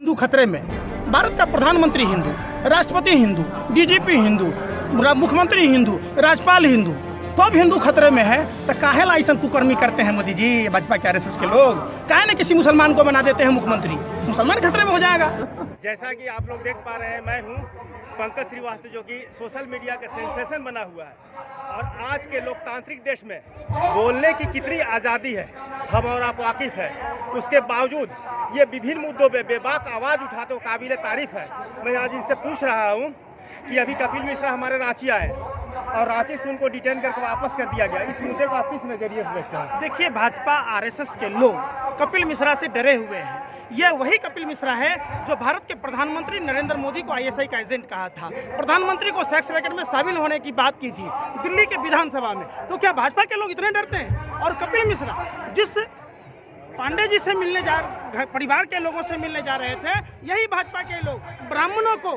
हिंदू खतरे में। भारत का प्रधानमंत्री हिंदू, राष्ट्रपति हिंदू, डीजीपी हिंदू, मुख्यमंत्री हिंदू, राज्यपाल हिंदू, तो अब हिंदू खतरे में है तो काहे ला ऐसा कुकर्मी करते हैं मोदी जी, भाजपा के आरएसएस के लोग? काहे न किसी मुसलमान को बना देते हैं मुख्यमंत्री? मुसलमान खतरे में हो जाएगा। जैसा कि आप लोग देख पा रहे हैं, मैं हूं पंकज श्रीवास्तव, जो कि सोशल मीडिया का सेंसेशन बना हुआ है। और आज के लोकतांत्रिक देश में बोलने की कितनी आज़ादी है हम और आप वाकिफ है। उसके बावजूद ये विभिन्न मुद्दों पे बेबाक आवाज़ उठाते हो काबिल तारीफ है। मैं आज इनसे पूछ रहा हूँ कि अभी कपिल मिश्रा हमारे रांची आए और रांची से उनको डिटेन करके वापस कर दिया गया, इस मुद्दे को आप किस नजरिए से देखते हैं? देखिए, भाजपा आरएसएस के लोग कपिल मिश्रा से डरे हुए हैं। यह वही कपिल मिश्रा है जो भारत के प्रधानमंत्री नरेंद्र मोदी को आईएसआई का एजेंट कहा था, प्रधानमंत्री को सेक्स रैकेट में शामिल होने की बात की थी दिल्ली के विधानसभा में। तो क्या भाजपा के लोग इतने डरते हैं? और कपिल मिश्रा जिस पांडे जी से मिलने परिवार के लोगों से मिलने जा रहे थे, यही भाजपा के लोग ब्राह्मणों को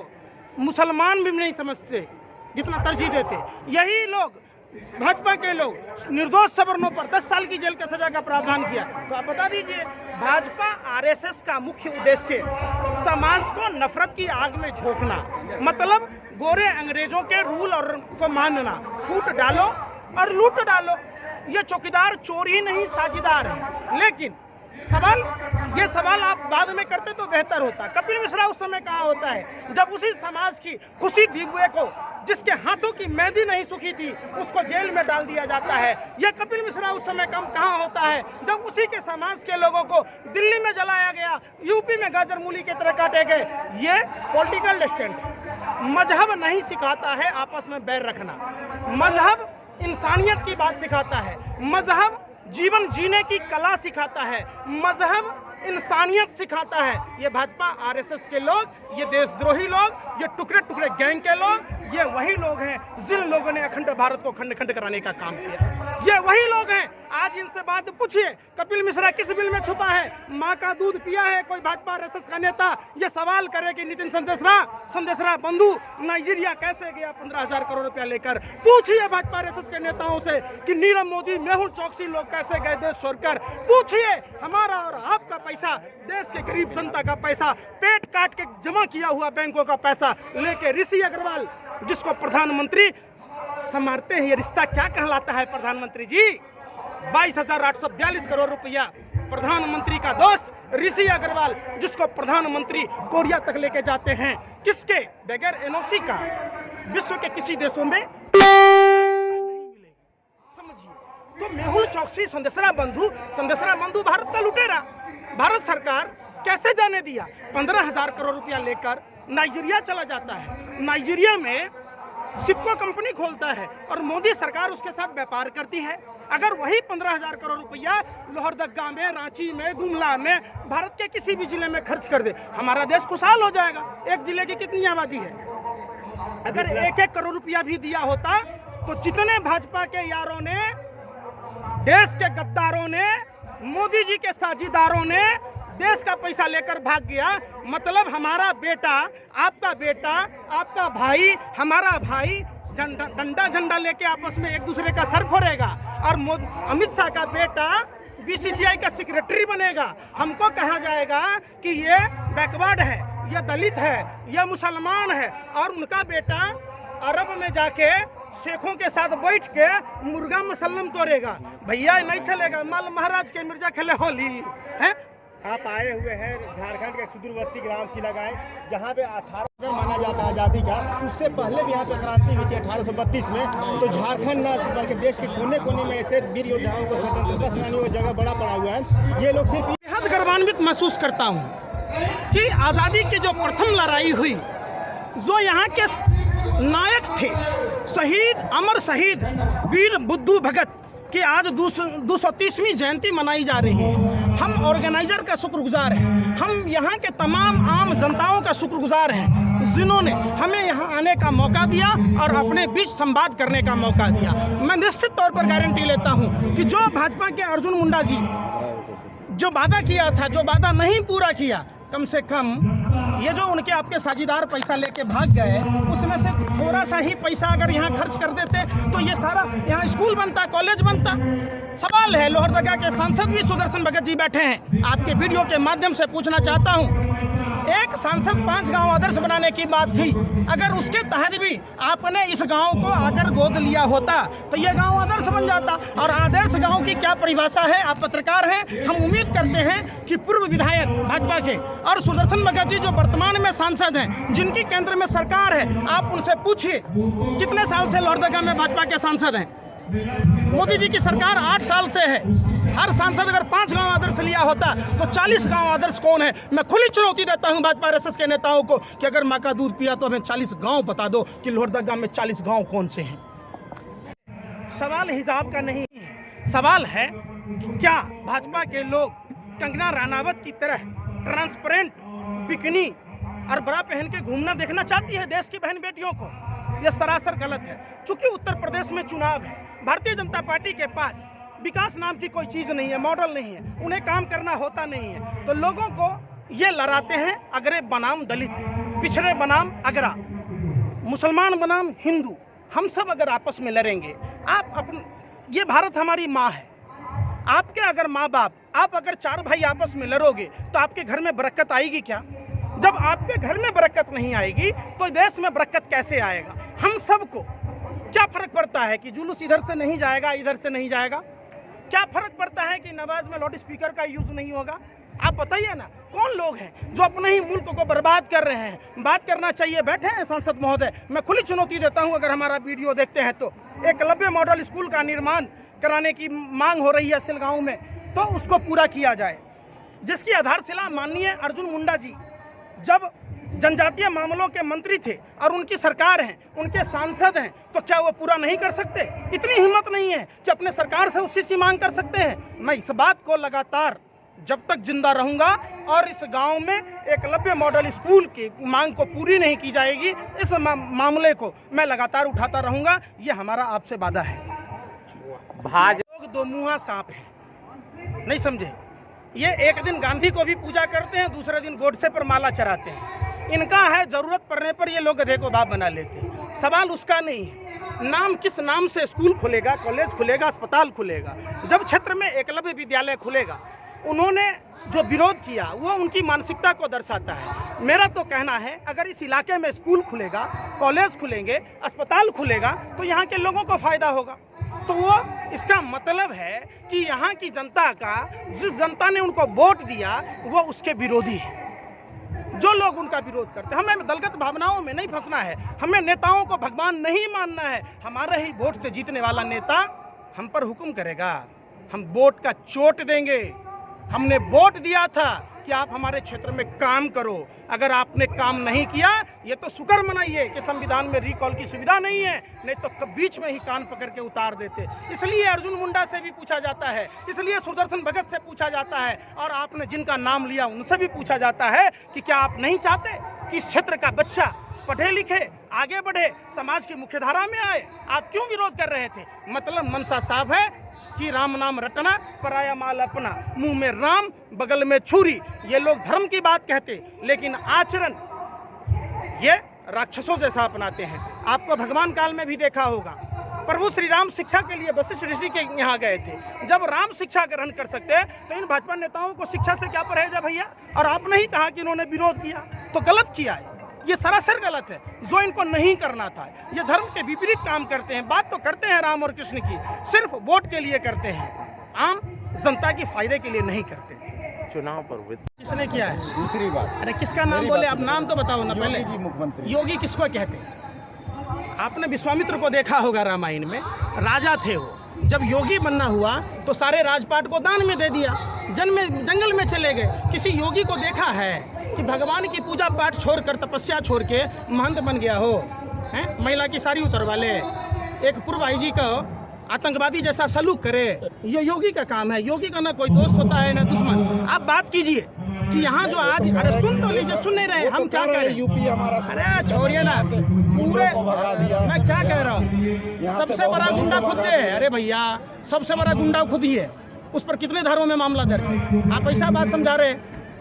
मुसलमान भी नहीं समझते जितना तरजीह देते। यही लोग भाजपा के लोग निर्दोष सवर्णों पर 10 साल की जेल का सजा का प्रावधान किया। तो आप बता दीजिए, भाजपा आरएसएस का मुख्य उद्देश्य समाज को नफरत की आग में झोंकना, मतलब गोरे अंग्रेजों के रूल और को मानना, फूट डालो और लूट डालो। ये चौकीदार चोर ही नहीं साझीदार है। लेकिन ये सवाल आप बाद में करते तो बेहतर होता। कपिल मिश्रा उस समय कहाँ होता है जब उसी समाज की खुशी दिग्विजय को, जिसके हाथों की मेहंदी नहीं सूखी थी, उसको जेल में डाल दिया जाता है। यह कपिल मिश्रा उस समय कहाँ होता है जब उसी के समाज के लोगों को दिल्ली में जलाया गया, यूपी में गाजर मूली की तरह काटे गए। ये पॉलिटिकल डिस्टेंट है। मजहब नहीं सिखाता है आपस में बैर रखना, मजहब इंसानियत की बात सिखाता है, मजहब जीवन जीने की कला सिखाता है, मजहब इंसानियत सिखाता है। ये भाजपा आरएसएस के लोग, ये देशद्रोही लोग, ये टुकड़े टुकड़े गैंग के लोग, ये वही लोग हैं जिन लोगों ने अखंड भारत को खंड खंड कराने का काम किया। ये वही लोग हैं। आज इनसे बात पूछिए, कपिल मिश्रा किस बिल में छुपा है? माँ का दूध पिया है कोई भाजपा आरएसएस का नेता? ये सवाल करे कि नितिन संदेशरा बंधु नाइजीरिया कैसे गया 15,000 करोड़ रुपया लेकर? पूछिए भाजपा आरएसएस के नेताओं से कि नीरव मोदी, मेहुल चौकसी लोग कैसे गए देश छोड़कर? पूछिए, हमारा और आपका पैसा, देश के गरीब जनता का पैसा, पेट काट के जमा किया हुआ बैंकों का पैसा लेके ऋषि अग्रवाल, जिसको प्रधानमंत्री संभालते हैं, ये रिश्ता क्या कहलाता है प्रधानमंत्री जी? 22,842 करोड़ रुपया प्रधानमंत्री का दोस्त ऋषि अग्रवाल, जिसको प्रधानमंत्री कोरिया तक लेके जाते हैं, किसके बगैर एनओसी का विश्व के किसी देशों में समझिए। तो मेहुल चौकसी, संदेशरा बंधु भारत का लुटेरा। भारत सरकार कैसे जाने दिया? 15,000 करोड़ रुपया लेकर नाइजीरिया चला जाता है, नाइजीरिया में सिप्को कंपनी खोलता है और मोदी सरकार उसके साथ व्यापार करती है। अगर वही 15,000 करोड़ रुपया लोहरदगा में, रांची में, गुमला में, भारत के किसी भी जिले में खर्च कर दे, हमारा देश खुशहाल हो जाएगा। एक जिले की कितनी आबादी है? अगर 1-1 करोड़ रुपया भी दिया होता तो जितने भाजपा के यारों ने, देश के गद्दारों ने, मोदी जी के साझीदारों ने देश का पैसा लेकर भाग गया, मतलब हमारा बेटा, आपका भाई, हमारा भाई डंडा झंडा लेके आपस में एक दूसरे का सर फोड़ेगा और अमित शाह का बेटा बीसीसीआई का सेक्रेटरी बनेगा। हमको कहा जाएगा कि ये बैकवर्ड है, ये दलित है, ये मुसलमान है, और उनका बेटा अरब में जाके शेखों के साथ बैठ के मुर्गा मुसल्लम तोड़ेगा। भैया नहीं चलेगा। माल महाराज के मिर्जा खेले होली है। आप आए हुए हैं झारखंड के सुदूरवर्ती ग्राम शिलागाय, जहाँ पे 18 माना जाता है आज़ादी का। उससे पहले भी यहाँ पे क्रांति हुई थी 1832 में। तो झारखंड न बल्कि देश के कोने कोने में ऐसे वीर योद्धाओं को, स्वतंत्रता सेनानियों को जगह बड़ा पड़ा हुआ है। ये लोग सिर्फ बेहद गर्वान्वित महसूस करता हूँ कि आज़ादी की जो प्रथम लड़ाई हुई, जो यहाँ के नायक थे, शहीद, अमर शहीद वीर बुद्धू भगत कि आज 230वीं जयंती मनाई जा रही है। हम ऑर्गेनाइजर का शुक्रगुजार हैं, हम यहाँ के तमाम आम जनताओं का शुक्रगुजार हैं जिन्होंने हमें यहाँ आने का मौका दिया और अपने बीच संवाद करने का मौका दिया। मैं निश्चित तौर पर गारंटी लेता हूँ कि जो भाजपा के अर्जुन मुंडा जी जो वादा किया था, जो वादा नहीं पूरा किया, कम से कम ये जो उनके आपके साझीदार पैसा लेके भाग गए, उसमें से थोड़ा सा ही पैसा अगर यहाँ खर्च कर देते तो ये सारा यहाँ स्कूल बनता, कॉलेज बनता। सवाल है, लोहरदगा के सांसद भी सुदर्शन भगत जी बैठे हैं, आपके वीडियो के माध्यम से पूछना चाहता हूँ, एक सांसद 5 गांव आदर्श बनाने की बात थी, अगर उसके तहत भी आपने इस गांव को अगर गोद लिया होता तो ये गांव आदर्श बन जाता। और आदर्श गांव की क्या परिभाषा है, आप पत्रकार हैं, हम उम्मीद करते हैं कि पूर्व विधायक भाजपा के और सुदर्शन भगत जी जो वर्तमान में सांसद हैं, जिनकी केंद्र में सरकार है, आप उनसे पूछिए कितने साल से लोहरदगा में भाजपा के सांसद हैं। मोदी जी की सरकार 8 साल से है। हर सांसद अगर 5 गांव आदर्श लिया होता तो 40 गांव आदर्श कौन है? मैं खुली चुनौती देता हूं भाजपा आरएसएस के नेताओं को कि अगर माँ का दूध पिया तो हमें 40 गांव बता दो कि लोहरदगा में 40 गांव कौन से हैं। सवाल हिसाब का नहीं है, सवाल है क्या भाजपा के लोग कंगना रनावत की तरह ट्रांसपेरेंट बिकनी और बड़ा पहन के घूमना देखना चाहती है देश की बहन बेटियों को? यह सरासर गलत है। चूंकि उत्तर प्रदेश में चुनाव है, भारतीय जनता पार्टी के पास विकास नाम की कोई चीज़ नहीं है, मॉडल नहीं है, उन्हें काम करना होता नहीं है, तो लोगों को ये लड़ाते हैं अगरे बनाम दलित, पिछड़े बनाम अगरा, मुसलमान बनाम हिंदू। हम सब अगर आपस में लड़ेंगे, ये भारत हमारी माँ है, आपके अगर माँ बाप, आप अगर 4 भाई आपस में लड़ोगे तो आपके घर में बरकत आएगी क्या? जब आपके घर में बरकत नहीं आएगी तो देश में बरकत कैसे आएगा? हम सबको क्या फर्क पड़ता है कि जुलूस इधर से नहीं जाएगा, इधर से नहीं जाएगा? क्या फर्क पड़ता है कि नवाज में लाउड स्पीकर का यूज नहीं होगा? आप बताइए ना, कौन लोग हैं जो अपने ही मुल्क को बर्बाद कर रहे हैं? बात करना चाहिए। बैठे हैं सांसद महोदय, मैं खुली चुनौती देता हूं, अगर हमारा वीडियो देखते हैं तो एकलव्य मॉडल स्कूल का निर्माण कराने की मांग हो रही है सिलगांव में, तो उसको पूरा किया जाए, जिसकी आधारशिला माननीय अर्जुन मुंडा जी जब जनजातीय मामलों के मंत्री थे और उनकी सरकार है, उनके सांसद हैं, तो क्या वो पूरा नहीं कर सकते? इतनी हिम्मत नहीं है कि अपने सरकार से उस चीज़ की मांग कर सकते हैं? मैं इस बात को लगातार जब तक जिंदा रहूंगा और इस गांव में एकलव्य मॉडल स्कूल की मांग को पूरी नहीं की जाएगी, इस मामले को मैं लगातार उठाता रहूंगा। ये हमारा आपसे वादा है। भाजपा लोग 2 मुँहा सांप है, नहीं समझे? ये एक दिन गांधी को भी पूजा करते हैं, दूसरे दिन गोडसे पर माला चढ़ाते हैं। इनका है जरूरत पड़ने पर ये लोग गधे को बाप बना लेते हैं। सवाल उसका नहीं है, नाम किस नाम से स्कूल खुलेगा, कॉलेज खुलेगा, अस्पताल खुलेगा। जब क्षेत्र में एकलव्य विद्यालय खुलेगा, उन्होंने जो विरोध किया वो उनकी मानसिकता को दर्शाता है। मेरा तो कहना है अगर इस इलाके में स्कूल खुलेगा, कॉलेज खुलेंगे, अस्पताल खुलेगा तो यहाँ के लोगों को फायदा होगा। तो वो इसका मतलब है कि यहाँ की जनता का, जिस जनता ने उनको वोट दिया, वो उसके विरोधी है। जो लोग उनका विरोध करते हैं, हमें दलगत भावनाओं में नहीं फंसना है, हमें नेताओं को भगवान नहीं मानना है। हमारे ही वोट से जीतने वाला नेता हम पर हुक्म करेगा, हम वोट का चोट देंगे। हमने वोट दिया था कि आप हमारे क्षेत्र में काम करो, अगर आपने काम नहीं किया, ये तो शुक्र मनाइए कि संविधान में रिकॉल की सुविधा नहीं है, नहीं तो बीच में ही कान पकड़ के उतार देते। इसलिए अर्जुन मुंडा से भी पूछा जाता है, इसलिए सुदर्शन भगत से पूछा जाता है, और आपने जिनका नाम लिया उनसे भी पूछा जाता है कि क्या आप नहीं चाहते कि इस क्षेत्र का बच्चा पढ़े लिखे, आगे बढ़े, समाज की मुख्यधारा में आए? आप क्यों विरोध कर रहे थे? मतलब मनसा साफ है कि राम नाम रटना, पराया माल अपना, मुंह में राम बगल में छुरी। ये लोग धर्म की बात कहते लेकिन आचरण ये राक्षसों जैसा अपनाते हैं। आपको भगवान काल में भी देखा होगा, प्रभु श्री राम शिक्षा के लिए वशिष्ठ ऋषि के यहाँ गए थे। जब राम शिक्षा ग्रहण कर सकते तो इन भाजपा नेताओं को शिक्षा से क्या परहेज है भैया? और आपने ही कहा कि इन्होंने विरोध किया, तो गलत किया है, ये सरासर गलत है। जो इनको नहीं करना था, ये धर्म के विपरीत काम करते हैं। बात तो करते हैं राम और कृष्ण की, सिर्फ वोट के लिए करते हैं, आम जनता के फायदे के लिए नहीं करते। चुनाव पर किसने किया है? दूसरी बात, अरे किसका नाम बोले आप? नाम तो बताओ ना पहले। योगी जी मुख्यमंत्री। योगी किसको कहते हैं? आपने विश्वामित्र को देखा होगा, रामायण में राजा थे वो। जब योगी बनना हुआ तो सारे राजपाट को दान में दे दिया, जंगल में चले गए। किसी योगी को देखा है कि भगवान की पूजा पाठ छोड़कर, तपस्या छोड़ के महंत बन गया हो? हैं? महिला की साड़ी उतरवा ले, एक पूर्व आईजी का आतंकवादी जैसा सलूक करे, ये योगी का काम है। योगी का ना कोई दोस्त होता है ना दुश्मन। आप बात कीजिए कि यहाँ जो आज, अरे सुन तो लीजिए, सुन नहीं रहे, हम क्या कह रहे हैं? यूपी हमारा, अरे छोड़िए ना, पूरे मैं क्या कह रहा हूँ, सबसे बड़ा गुंडा खुद है। अरे भैया, सबसे बड़ा गुंडा खुद ही है, उस पर कितने धारों में मामला दर्ज है? आप ऐसा बात समझा रहे?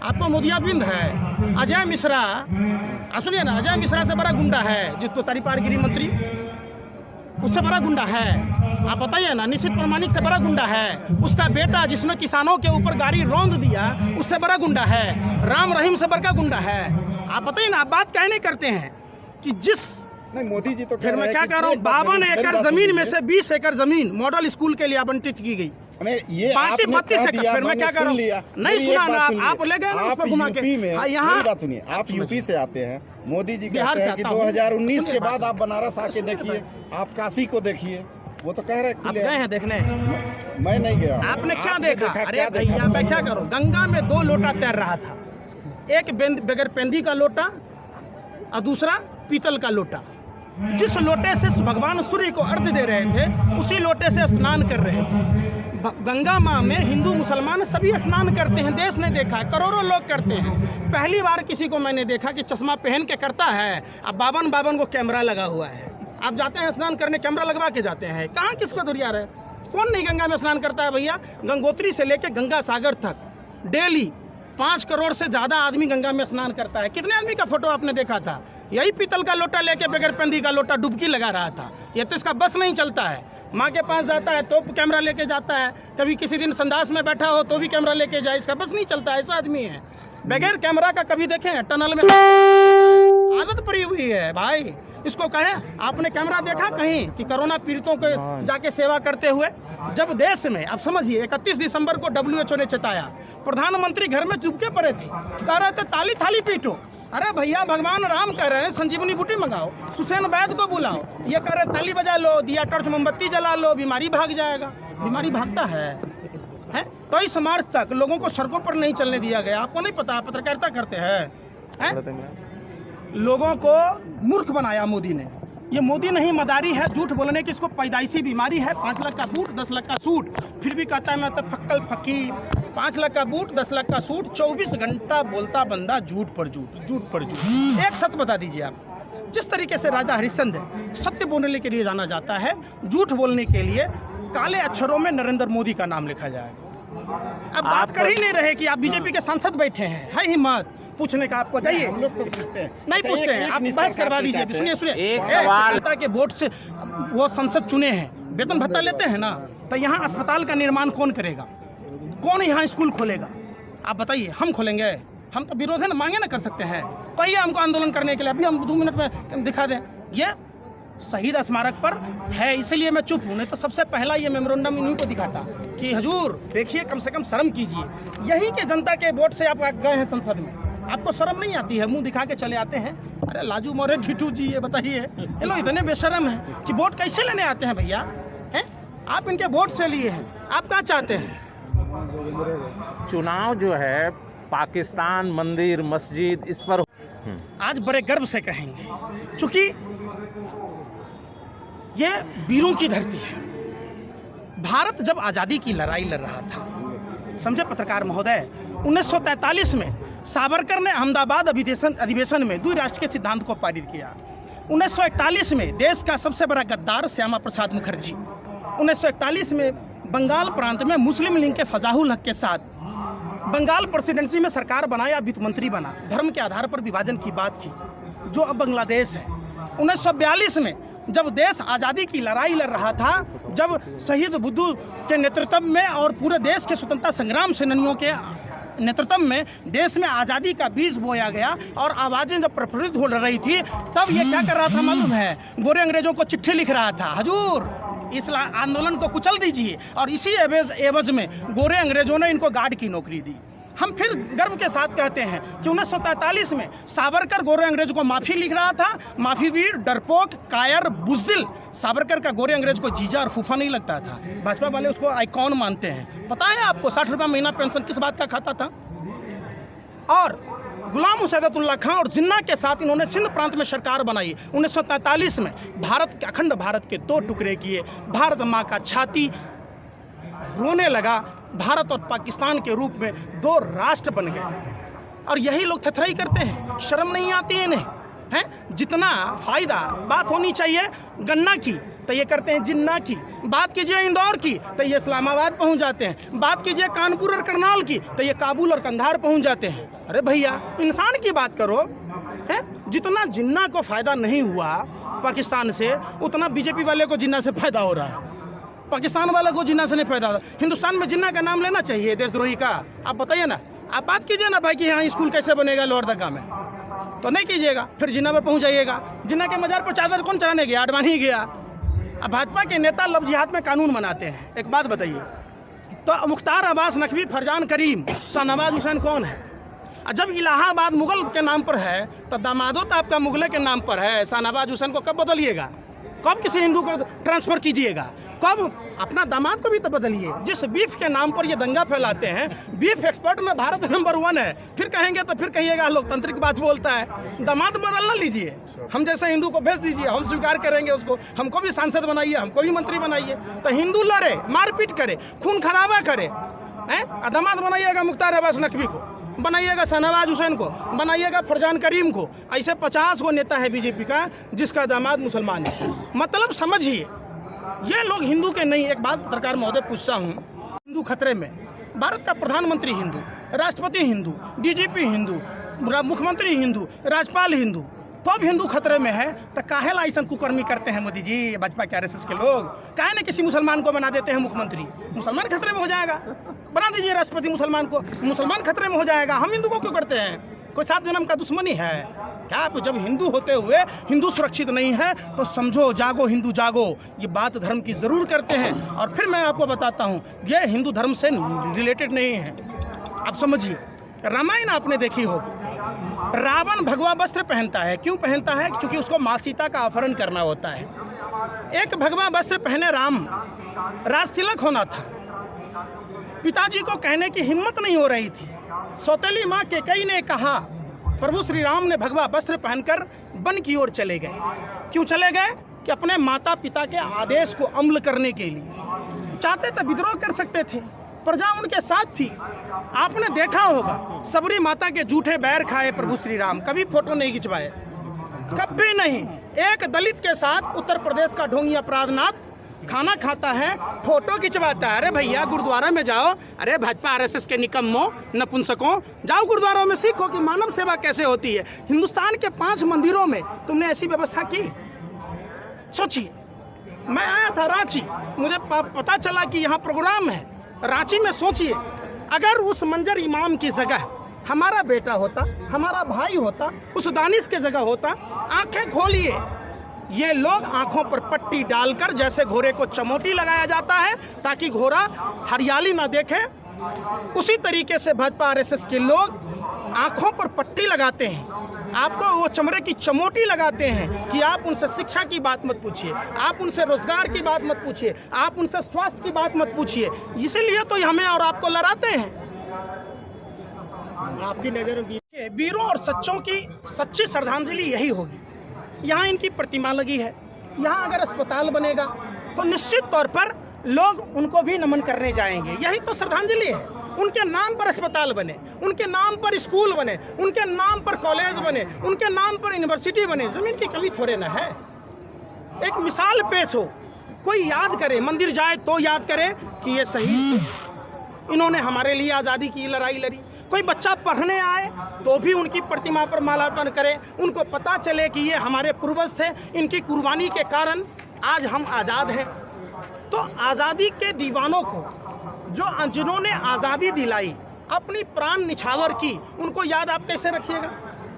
आपको मोदियाबिंद है, अजय मिश्रा, सुनिए ना, अजय मिश्रा से बड़ा गुंडा है जिसको तरीपार गिरी मंत्री, उससे बड़ा गुंडा है। आप बताइए ना, निश्चित प्रामाणिक से बड़ा गुंडा है। उसका बेटा जिसने किसानों के ऊपर गाड़ी रौंद दिया, उससे बड़ा गुंडा है। राम रहीम से बड़ा गुंडा है। आप बताइए ना, आप बात क्या नहीं करते हैं कि जिस नहीं, मोदी जी तो फिर मैं क्या कह रहा हूँ, 52 एकड़ जमीन में से 20 एकड़ जमीन मॉडल स्कूल के लिए आवंटित की गई। ये बाकी आपने 32 कह एकड़। दिया, फिर मैं क्या कर रहा हूँ, नहीं मेरी सुना एक ना, बात सुनिए। आप ले गए ना उस पर घुमा के। यूपी में, यहाँ मेरी बात सुनिए, आप यूपी से आते हैं, मोदी जी बिहार कहते से हैं कि आता हूँ। 2019 सुनिए के बात। बाद आप बनारस आके देखिए, आप काशी को देखिए, वो तो कह रहे आप खुले। गए हैं देखने? मैं नहीं गया। आपने क्या देखा? अरे क्या देखा? भैया मैं क्या करूं, गंगा में 2 लोटा तैर रहा था, एक बगैर पेंदी का लोटा और दूसरा पीतल का लोटा। जिस लोटे से भगवान सूर्य को अर्घ्य दे रहे थे, उसी लोटे से स्नान कर रहे थे। गंगा माँ में हिंदू मुसलमान सभी स्नान करते हैं, देश ने देखा, करोड़ों लोग करते हैं। पहली बार किसी को मैंने देखा कि चश्मा पहन के करता है। अब बावन को कैमरा लगा हुआ है। आप जाते हैं स्नान करने, कैमरा लगवा के जाते हैं, कहाँ किस पर दुनिया रहे? कौन नहीं गंगा में स्नान करता है भैया? गंगोत्री से लेकर गंगा सागर तक डेली 5 करोड़ से ज़्यादा आदमी गंगा में स्नान करता है। कितने आदमी का फोटो आपने देखा था? यही पीतल का लोटा लेके बगैर पेंदी का लोटा डुबकी लगा रहा था। ये तो इसका बस नहीं चलता है। माँ के पास जाता है तो कैमरा लेके जाता है, कभी किसी दिन संदास में बैठा हो तो भी कैमरा लेके जाए, इसका बस नहीं चलता। ऐसा आदमी है। बगैर कैमरा का कभी देखें टनल में आदत पड़ी हुई है भाई। इसको कहें आपने कैमरा देखा कहीं कि कोरोना पीड़ितों को जाके सेवा करते हुए? जब देश में, आप समझिए, 31 दिसंबर को WHO ने चेताया, प्रधानमंत्री घर में चुपके पड़े थे, कह रहे थे ताली थाली पीटो। अरे भैया, भगवान राम कह रहे हैं संजीवनी बूटी मंगाओ, सुसैन वैद्य को बुलाओ, ये कह रहे ताली बजा लो, दिया टॉर्च मोमबत्ती जला लो, बीमारी भाग जाएगा। बीमारी भागता है? 23 मार्च तक लोगों को सड़कों पर नहीं चलने दिया गया। आपको नहीं पता? पत्रकारिता करते हैं। लोगों को मूर्ख बनाया मोदी ने। ये मोदी नहीं, मदारी है झूठ बोलने की, इसको पैदाइशी बीमारी है। 5 लाख का बूट, 10 लाख का सूट, फिर भी कहता है मैं तो फक्कल फकीर। 5 लाख का बूट, 10 लाख का सूट, 24 घंटा बोलता बंदा झूठ पर झूठ, झूठ पर झूठ। एक सत्य बता दीजिए आप। जिस तरीके से राजा हरिश्चंद्र सत्य बोलने के लिए जाना जाता है, झूठ बोलने के लिए काले अक्षरों में नरेंद्र मोदी का नाम लिखा जाए। अब बात कर ही नहीं रहे कि आप बीजेपी के सांसद बैठे हैं, है हिम्मत पूछने का आपको चाहिए? हम लोग तो पूछते हैं, नहीं पूछते हैं, आप बात करवा दीजिए। सुनिए सुनिए, एक सवाल के वोट से वो संसद चुने हैं, वेतन भत्ता लेते हैं ना, तो यहाँ अस्पताल का निर्माण कौन करेगा? कौन यहाँ स्कूल खोलेगा? आप बताइए। हम खोलेंगे? हम तो विरोध है ना, मांगे ना कर सकते हैं। कहिए हमको आंदोलन करने के लिए, अभी हम 2 मिनट में दिखा दें। ये शहीद स्मारक पर है, इसलिए मैं चुप हूँ, नहीं तो सबसे पहला ये मेमोरेंडम इन्हीं को दिखाता कि हजूर देखिए, कम से कम शर्म कीजिए। यही के जनता के वोट से आप गए हैं संसद में, आपको शर्म नहीं आती है? मुंह दिखा के चले आते हैं। अरे लाजू मौर्य ढिटू जी, ये बताइए, ये लोग इतने बेशर्म हैं कि वोट कैसे लेने आते हैं भैया? हैं? आप इनके वोट से लिए हैं, आप क्या चाहते हैं? चुनाव जो है पाकिस्तान, मंदिर, मस्जिद, इस पर आज बड़े गर्व से कहेंगे, चूंकि ये वीरों की धरती है। भारत जब आज़ादी की लड़ाई लड़ रहा था, समझे पत्रकार महोदय, 1943 में सावरकर ने अहमदाबाद अधिवेशन में 2 राष्ट्र के सिद्धांत को पारित किया। 1941 में देश का सबसे बड़ा गद्दार श्यामा प्रसाद मुखर्जी 1941 में बंगाल प्रांत में मुस्लिम लीग के फजाहुल हक के साथ बंगाल प्रेसिडेंसी में सरकार बनाया, वित्त मंत्री बना, धर्म के आधार पर विभाजन की बात की, जो अब बांग्लादेश है। 1942 में जब देश आज़ादी की लड़ाई लड़ रहा था, जब शहीद बुद्धू के नेतृत्व में और पूरे देश के स्वतंत्रता संग्राम सेनानियों के नेतृत्व में देश में आज़ादी का बीज बोया गया और आवाज़ें जब प्रफुल्लित हो रही थी, तब ये क्या कर रहा था मालूम है? गोरे अंग्रेजों को चिट्ठी लिख रहा था, हजूर इस आंदोलन को कुचल दीजिए, और इसी एवज में गोरे अंग्रेजों ने इनको गार्ड की नौकरी दी। हम फिर गर्व के साथ कहते हैं कि 1943 में सावरकर गोरे अंग्रेज को माफ़ी लिख रहा था। माफ़ी वीर, डरपोक, कायर, बुज़दिल। सावरकर का गोरे अंग्रेज को जीजा और फूफा नहीं लगता था, भाजपा वाले उसको आइकॉन मानते हैं। पता है आपको 60 रुपये महीना पेंशन किस बात का खाता था? और गुलाम सैदुल्लाह खां और जिन्ना के साथ इन्होंने सिंध प्रांत में सरकार बनाई। 1943 में भारत के अखंड भारत के 2 टुकड़े किए। भारत माँ का छाती रोने लगा, भारत और पाकिस्तान के रूप में 2 राष्ट्र बन गए। और यही लोग थथराई करते हैं, शर्म नहीं आती है इन्हें, हैं? जितना फायदा बात होनी चाहिए गन्ना की तो ये करते हैं जिन्ना की, बात कीजिए इंदौर की तो ये इस्लामाबाद पहुंच जाते हैं, बात कीजिए कानपुर और करनाल की तो ये काबुल और कंधार पहुंच जाते हैं। अरे भैया, इंसान की बात करो, है? जितना जिन्ना को फायदा नहीं हुआ पाकिस्तान से, उतना बीजेपी वाले को जिन्ना से फायदा हो रहा है। पाकिस्तान वाले को जिन्ना से नहीं फायदा होता। हिंदुस्तान में जिन्ना का नाम लेना चाहिए देशद्रोही का? आप बताइए ना, आप बात कीजिए ना भाई कि यहाँ स्कूल कैसे बनेगा लोहरदगा में, तो नहीं कीजिएगा, फिर जिन्ना पर पहुँच जाइएगा। जिन्ना के मजार पर चादर कौन चढ़ाने गया? अडवाणी गया। अब भाजपा के नेता लफ्ज़ जिहाद में कानून बनाते हैं। एक बात बताइए, तो मुख्तार अब्बास नकवी, फरजान करीम, शाहनवाज हुसैन कौन है? जब इलाहाबाद मुगल के नाम पर है तो दामादो तो आपका मुगले के नाम पर है। शाहनवाज हुसैन को कब बदलिएगा? कब किसी हिंदू को ट्रांसफ़र कीजिएगा? कब? अपना दामाद को भी तो बदलिए। जिस बीफ के नाम पर ये दंगा फैलाते हैं, बीफ एक्सपर्ट में भारत नंबर 1 है, फिर कहेंगे तो फिर कहिएगा लोकतांत्रिक बात बोलता है। दामाद बदलना लीजिए, हम जैसे हिंदू को भेज दीजिए, हम स्वीकार करेंगे उसको, हमको भी सांसद बनाइए, हमको भी मंत्री बनाइए। तो हिंदू लड़े, मारपीट करे, खून खराबा करे, दामाद बनाइएगा मुख्तार अब्बास नकवी को, बनाइएगा शाहनवाज हुसैन को, बनाइएगा फरजान करीम को। ऐसे 50 गो नेता है बीजेपी का जिसका दामाद मुसलमान है। मतलब समझिए, ये लोग हिंदू के नहीं। एक बात पत्रकार महोदय पूछता हूँ, हिंदू खतरे में, भारत का प्रधानमंत्री हिंदू, राष्ट्रपति हिंदू, डीजीपी हिंदू, मुख्यमंत्री हिंदू, राज्यपाल हिंदू, तो अब हिंदू खतरे में है तो काहे ला ऐसा कुकर्मी करते हैं मोदी जी, भाजपा के आरएसएस के लोग? काहे ना किसी मुसलमान को बना देते हैं मुख्यमंत्री? मुसलमान खतरे में हो जाएगा, बना दीजिए राष्ट्रपति मुसलमान को, मुसलमान खतरे में हो जाएगा। हम हिंदू को क्यों करते हैं? कोई 7 जन्म का दुश्मनी है क्या? आप जब हिंदू होते हुए हिंदू सुरक्षित नहीं है तो समझो, जागो हिंदू जागो। ये बात धर्म की ज़रूर करते हैं। और फिर मैं आपको बताता हूँ, ये हिंदू धर्म से रिलेटेड नहीं है। आप समझिए, रामायण आपने देखी होगी, रावण भगवा वस्त्र पहनता है। क्यों पहनता है? क्योंकि उसको माँ सीता का अपहरण करना होता है। एक भगवा वस्त्र पहने राम, राजतिलक होना था, पिताजी को कहने की हिम्मत नहीं हो रही थी। सौतेली माँ कैकेयी ने कहा, प्रभु श्री राम ने भगवा वस्त्र पहनकर वन की ओर चले गए। क्यों चले गए? कि अपने माता पिता के आदेश को अमल करने के लिए। चाहते तो विद्रोह कर सकते थे, प्रजा उनके साथ थी। आपने देखा होगा, सबरी माता के जूठे बैर खाए प्रभु श्री राम, कभी फोटो नहीं खिंचवाए, कभी नहीं। एक दलित के साथ उत्तर प्रदेश का ढोंगी अपराधनाथ खाना खाता है, फोटो खिंचवाता है। अरे भैया गुरुद्वारा में जाओ, अरे भाजपा आरएसएस के निकम्मों, नपुंसकों, जाओ गुरुद्वारों में सीखो कि मानव सेवा कैसे होती है। हिंदुस्तान के 5 मंदिरों में तुमने ऐसी व्यवस्था की? सोचिए, मैं आया था रांची, मुझे पता चला कि यहाँ प्रोग्राम है रांची में। सोचिए, अगर उस मंजर इमाम की जगह हमारा बेटा होता, हमारा भाई होता, उस दानिश के जगह होता। आंखें खोलिए, ये लोग आंखों पर पट्टी डालकर, जैसे घोड़े को चमोटी लगाया जाता है ताकि घोड़ा हरियाली ना देखे, उसी तरीके से भाजपा आरएसएस के लोग आंखों पर पट्टी लगाते हैं, आपको वो चमड़े की चमोटी लगाते हैं कि आप उनसे शिक्षा की बात मत पूछिए, आप उनसे रोजगार की बात मत पूछिए, आप उनसे स्वास्थ्य की बात मत पूछिए। इसीलिए तो हमें और आपको लड़ाते हैं। आपकी नज़र में वीरों और सच्चों की सच्ची श्रद्धांजलि यही होगी। यहाँ इनकी प्रतिमा लगी है, यहाँ अगर अस्पताल बनेगा तो निश्चित तौर पर लोग उनको भी नमन करने जाएंगे। यही तो श्रद्धांजलि है। उनके नाम पर अस्पताल बने, उनके नाम पर स्कूल बने, उनके नाम पर कॉलेज बने, उनके नाम पर यूनिवर्सिटी बने। जमीन की कमी थोड़े ना है। एक मिसाल पेश हो, कोई याद करे, मंदिर जाए तो याद करे कि ये शहीद थे, इन्होंने हमारे लिए आज़ादी की लड़ाई लड़ी। कोई बच्चा पढ़ने आए तो भी उनकी प्रतिमा पर माल्यार्पण करे, उनको पता चले कि ये हमारे पूर्वज थे, इनकी कुर्बानी के कारण आज हम आज़ाद हैं। तो आज़ादी के दीवानों को, जिन्होंने आज़ादी दिलाई, अपनी प्राण निछावर की, उनको याद आप कैसे रखिएगा?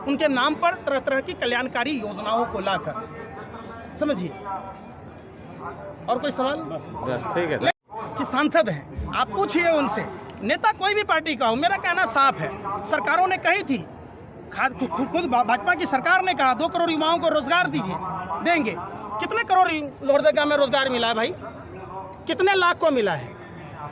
उनके नाम पर तरह तरह की कल्याणकारी योजनाओं को लाकर। समझिए। और कोई सवाल? बस ठीक है। कि सांसद हैं, आप पूछिए उनसे, नेता कोई भी पार्टी का हो, मेरा कहना साफ है। सरकारों ने कही थी, खुद भाजपा की सरकार ने कहा 2 करोड़ युवाओं को रोजगार दीजिए, देंगे। कितने करोड़ लोहरदगा में रोजगार मिला है भाई? कितने लाख को मिला है?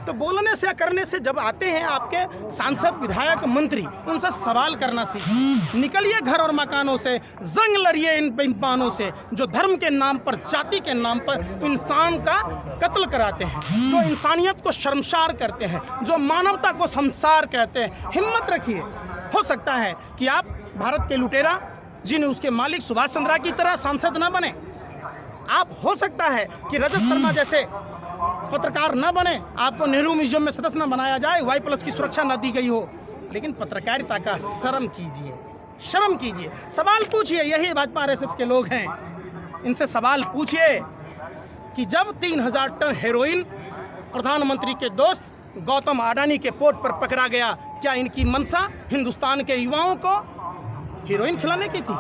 तो बोलने से करने से जब आते हैं आपके सांसद, विधायक, मंत्री, उनसे सवाल करना सीखिए। निकलिए घर और मकानों से, जंग लड़िए इन बेईमानों से जो धर्म के नाम पर, जाति के नाम पर इंसान का कत्ल कराते हैं, जो इंसानियत को शर्मसार करते हैं, जो मानवता को संसार कहते हैं। हिम्मत रखिए। हो सकता है कि आप भारत के लुटेरा, जिन्हें उसके मालिक सुभाष चंद्रा की तरह सांसद न बने। आप हो सकता है कि रजत शर्मा जैसे पत्रकार न बने, आपको नेहरू म्यूजियम में सदस्य न बनाया जाए, Y+ की सुरक्षा न दी गई हो, लेकिन पत्रकारिता का शर्म कीजिए, शर्म कीजिए। सवाल पूछिए, यही भाजपा आरएसएस के लोग हैं, इनसे सवाल पूछिए कि जब 3000 टन हेरोइन प्रधानमंत्री के दोस्त गौतम अडानी के पोर्ट पर पकड़ा गया, क्या इनकी मंशा हिंदुस्तान के युवाओं को हेरोइन खिलाने की थी,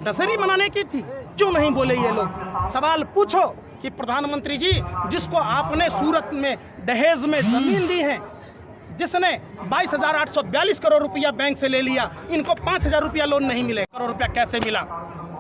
दशहरी मनाने की थी? क्यों नहीं बोले ये लोग? सवाल पूछो कि प्रधानमंत्री जी, जिसको आपने सूरत में दहेज में जमीन दी है, जिसने 22,842 करोड़ रुपया बैंक से ले लिया, इनको 5,000 रुपया लोन नहीं मिले, करोड़ रुपया कैसे मिला?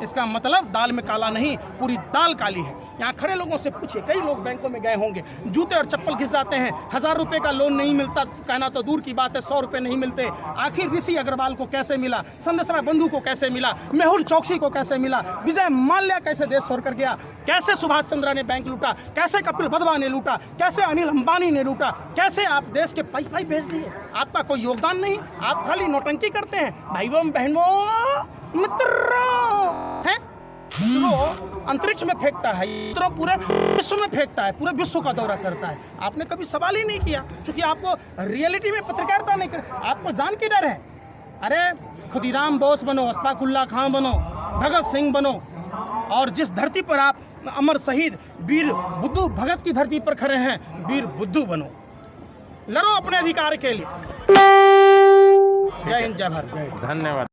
इसका मतलब दाल में काला नहीं, पूरी दाल काली है। यहाँ खड़े लोगों से पूछिए, कई लोग बैंकों में गए होंगे, जूते और चप्पल घिस जाते हैं, 1000 रुपये का लोन नहीं मिलता, कहना तो दूर की बात है, 100 रुपये नहीं मिलते। आखिर ऋषि अग्रवाल को कैसे मिला? संदेशरा बंधु को कैसे मिला? मेहुल चौकसी को कैसे मिला? विजय माल्या कैसे देश छोड़कर गया? कैसे सुभाष चंद्रा ने बैंक लूटा? कैसे कपिल वधवा ने लूटा? कैसे अनिल अंबानी ने लूटा? कैसे आप देश के पाई भेज दिए? आपका कोई योगदान नहीं, आप खाली नौटंकी करते हैं। भाइयों बहनों मित्रों, है जो अंतरिक्ष में फेंकता है, इतना पूरे विश्व में फेंकता है, पूरे विश्व का दौरा करता है। आपने कभी सवाल ही नहीं किया, क्योंकि आपको रियलिटी में पत्रकारिता नहीं कर, आपको जान के डर है। अरे खुदीराम बोस बनो, अशफाकुल्ला खान बनो, भगत सिंह बनो, और जिस धरती पर आप अमर शहीद वीर बुद्धू भगत की धरती पर खड़े हैं, वीर बुद्धू बनो, लड़ो अपने अधिकार के लिए। जय हिंद, जय भारत। धन्यवाद।